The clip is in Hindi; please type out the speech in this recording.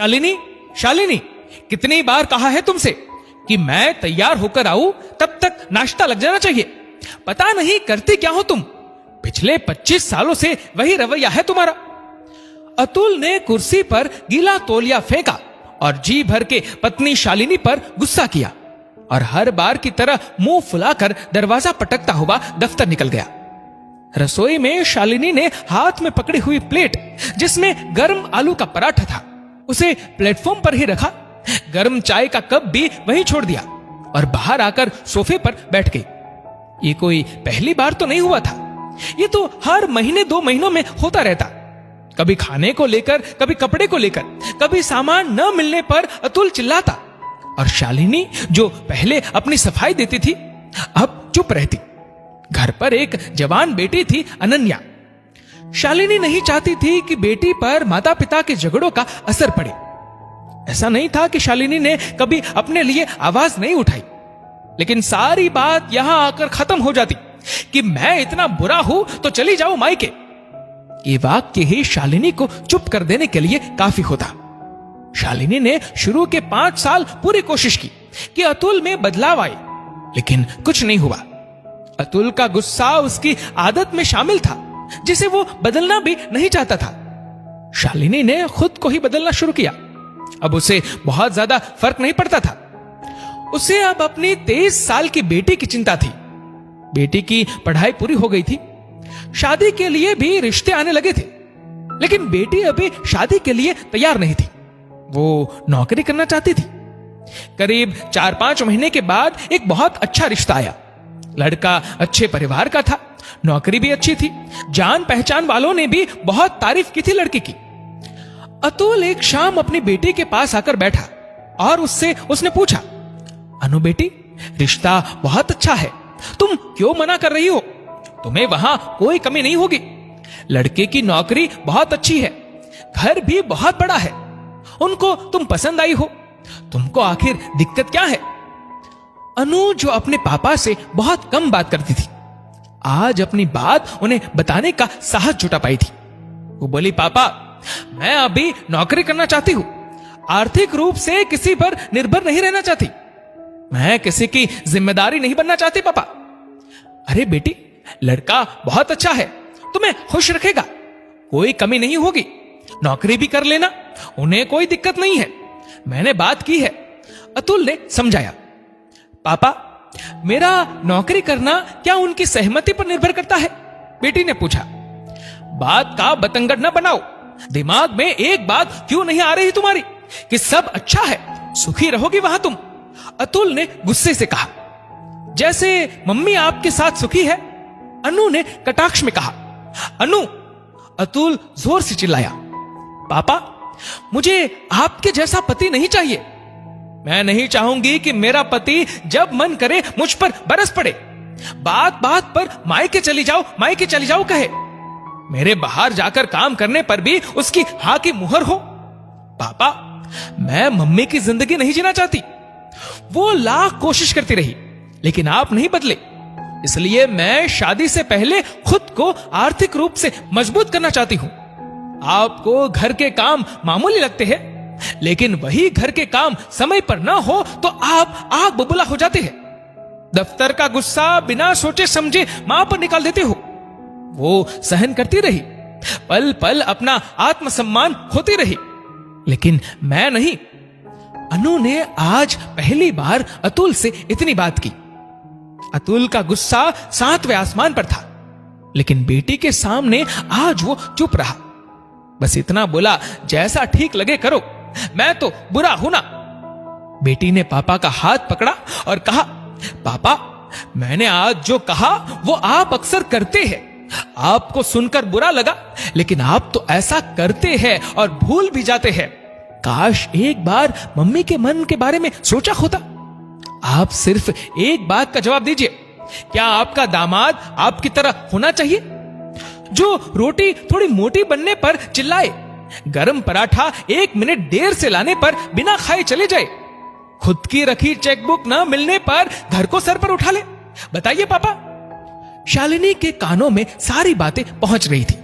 शालिनी, शालिनी, कितनी बार कहा है तुमसे कि मैं तैयार होकर आऊं तब तक नाश्ता लग जाना चाहिए। पता नहीं करती क्या हो तुम। पिछले 25 सालों से वही रवैया है तुम्हारा। अतुल ने कुर्सी पर गीला तौलिया फेंका और जी भर के पत्नी शालिनी पर गुस्सा किया और हर बार की तरह मुंह फुलाकर दरवाजा पटकता हुआ दफ्तर निकल गया। रसोई में शालिनी ने हाथ में पकड़ी हुई प्लेट जिसमें गर्म आलू का पराठा था उसे प्लेटफॉर्म पर ही रखा, गर्म चाय का कप भी वहीं छोड़ दिया और बाहर आकर सोफे पर बैठ गई। ये कोई पहली बार तो नहीं हुआ था, ये तो हर महीने 2 महीनों में होता रहता। कभी खाने को लेकर, कभी कपड़े को लेकर, कभी सामान न मिलने पर अतुल चिल्लाता और शालिनी जो पहले अपनी सफाई देती थी अब चुप रहती। घर पर एक जवान बेटी थी अनन्या। शालिनी नहीं चाहती थी कि बेटी पर माता पिता के झगड़ों का असर पड़े। ऐसा नहीं था कि शालिनी ने कभी अपने लिए आवाज नहीं उठाई, लेकिन सारी बात यहां आकर खत्म हो जाती कि मैं इतना बुरा हूं तो चली जाओ मायके। ये वाक्य ही शालिनी को चुप कर देने के लिए काफी होता। शालिनी ने शुरू के 5 साल पूरी कोशिश की कि अतुल में बदलाव आए, लेकिन कुछ नहीं हुआ। अतुल का गुस्सा उसकी आदत में शामिल था जिसे वो बदलना भी नहीं चाहता था। शालिनी ने खुद को ही बदलना शुरू किया। अब उसे बहुत ज्यादा फर्क नहीं पड़ता था। उसे अब अपनी 23 साल की बेटी की चिंता थी। बेटी की पढ़ाई पूरी हो गई थी, शादी के लिए भी रिश्ते आने लगे थे, लेकिन बेटी अभी शादी के लिए तैयार नहीं थी। वो नौकरी करना चाहती थी। करीब 4-5 महीने के बाद एक बहुत अच्छा रिश्ता आया। लड़का अच्छे परिवार का था, नौकरी भी अच्छी थी, जान पहचान वालों ने भी बहुत तारीफ की थी लड़की की। अतुल एक शाम अपनी बेटी के पास आकर बैठा और उसने पूछा, अनु बेटी, रिश्ता बहुत अच्छा है, तुम क्यों मना कर रही हो? तुम्हें वहां कोई कमी नहीं होगी। लड़के की नौकरी बहुत अच्छी है, घर भी बहुत बड़ा है, उनको तुम पसंद आई हो, तुमको आखिर दिक्कत क्या है? अनु जो अपने पापा से बहुत कम बात करती थी, आज अपनी बात उन्हें बताने का साहस जुटा पाई थी। वो बोली, पापा, मैं अभी नौकरी करना चाहती हूं, आर्थिक रूप से किसी पर निर्भर नहीं रहना चाहती, मैं किसी की जिम्मेदारी नहीं बनना चाहती पापा। अरे बेटी, लड़का बहुत अच्छा है, तुम्हें खुश रखेगा, कोई कमी नहीं होगी, नौकरी भी कर लेना, उन्हें कोई दिक्कत नहीं है, मैंने बात की है। अतुल ने समझाया। पापा, मेरा नौकरी करना क्या उनकी सहमति पर निर्भर करता है? बेटी ने पूछा। बात का बतंगड़ न बनाओ, दिमाग में एक बात क्यों नहीं आ रही तुम्हारी कि सब अच्छा है, सुखी रहोगी वहां तुम? अतुल ने गुस्से से कहा। जैसे मम्मी आपके साथ सुखी है, अनु ने कटाक्ष में कहा। अनु! अतुल जोर से चिल्लाया। पापा, मुझे आपके जैसा पति नहीं चाहिए। मैं नहीं चाहूंगी कि मेरा पति जब मन करे मुझ पर बरस पड़े, बात बात पर मायके चली जाओ, मायके चली जाओ कहे, मेरे बाहर जाकर काम करने पर भी उसकी हाँ की मुहर हो। पापा, मैं मम्मी की जिंदगी नहीं जीना चाहती। वो लाख कोशिश करती रही, लेकिन आप नहीं बदले, इसलिए मैं शादी से पहले खुद को आर्थिक रूप से मजबूत करना चाहती हूं। आपको घर के काम मामूली लगते हैं, लेकिन वही घर के काम समय पर ना हो तो आप आग बबूला हो जाते हैं। दफ्तर का गुस्सा बिना सोचे समझे मां पर निकाल देते हो। वो सहन करती रही, पल पल अपना आत्मसम्मान खोती रही, लेकिन मैं नहीं। अनु ने आज पहली बार अतुल से इतनी बात की। अतुल का गुस्सा 7वें आसमान पर था, लेकिन बेटी के सामने आज वो चुप रहा। बस इतना बोला, जैसा ठीक लगे करो, मैं तो बुरा हूं ना। बेटी ने पापा का हाथ पकड़ा और कहा, पापा, मैंने आज जो कहा वो आप अक्सर करते हैं। आपको सुनकर बुरा लगा, लेकिन आप तो ऐसा करते हैं और भूल भी जाते हैं। काश एक बार मम्मी के मन के बारे में सोचा होता। आप सिर्फ एक बात का जवाब दीजिए, क्या आपका दामाद आपकी तरह होना चाहिए, जो रोटी थोड़ी मोटी बनने पर चिल्लाए, गरम पराठा 1 मिनट देर से लाने पर बिना खाए चले जाए, खुद की रखी चेकबुक न मिलने पर घर को सर पर उठा ले? बताइए पापा। शालिनी के कानों में सारी बातें पहुंच रही थी।